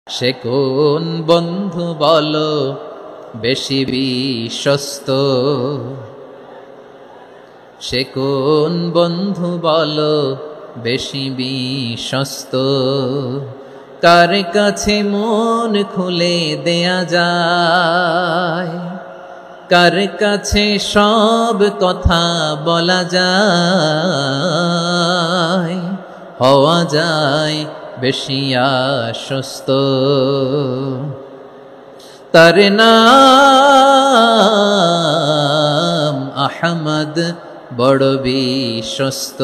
সে কোন বন্ধু বলো বেশি বিশ্বস্ত, সে কোন বন্ধু বলো বেশি বিশ্বস্ত, কার কাছে মন খুলে দেয়া যায়, কার কাছে সব কথা বলা যায়, হওয়া যায় বেশি আশ্বস্ত। তার নাম আহমদ, বড় বিশ্বস্ত।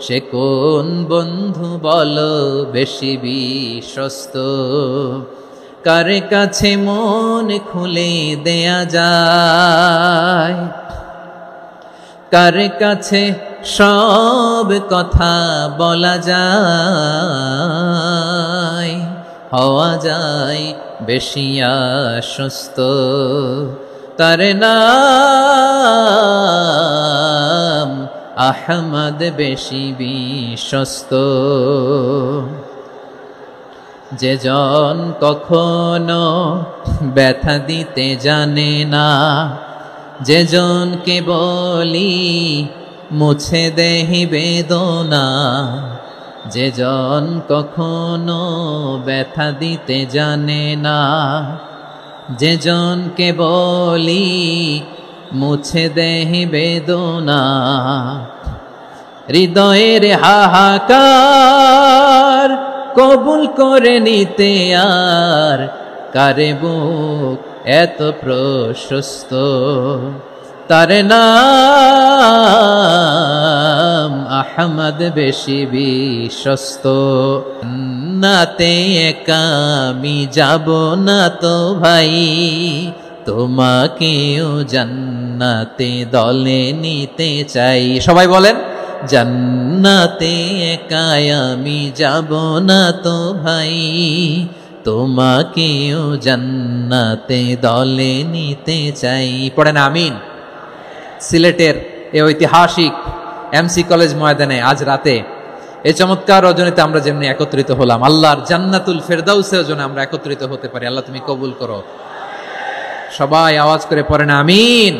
সে কোন বন্ধু বলো বেশি বিশ্বস্ত, কার কাছে মন খুলে দেয়া যায়, কার কাছে সব কথা বলা যায়, হওয়া যায় বেশি আশ্বস্ত। তার নাম আহমদ, বেশি বিশ্বস্ত। যে জন কখনো ব্যথা দিতে জানে না, যে জনকে বলি মুছে দেহি বেদনা, যে জন কখনো ব্যথা দিতে জানে না, যে জনকে বলি মুছে দেহি বেদনা, হৃদয়ের হাহাকার কবুল করে নিতে আর কারে বুক এত প্রশস্ত। তার নাম আহমদ, বেশি বিশ্বস্ত। নাতে একা আমি যাব না তো ভাই, তোমাকেও জান্নাতে দলে নিতে চাই। সবাই বলেন, জান্নাতে একা আমি যাব না তো ভাই, তোমাকেও জান্নাতে দলে নিতে চাই। পড়েন আমিন। সিলেটের এই ঐতিহাসিক এমসি কলেজ ময়দানে আজ রাতে এই চমৎকার রজনীতে আমরা যেমনি একত্রিত হলাম, আল্লাহর জান্নাতুল ফেরদাউসের জন্য আমরা একত্রিত হতে পারি। আল্লাহ তুমি কবুল করো। সবাই আওয়াজ করে পড়েন আমিন।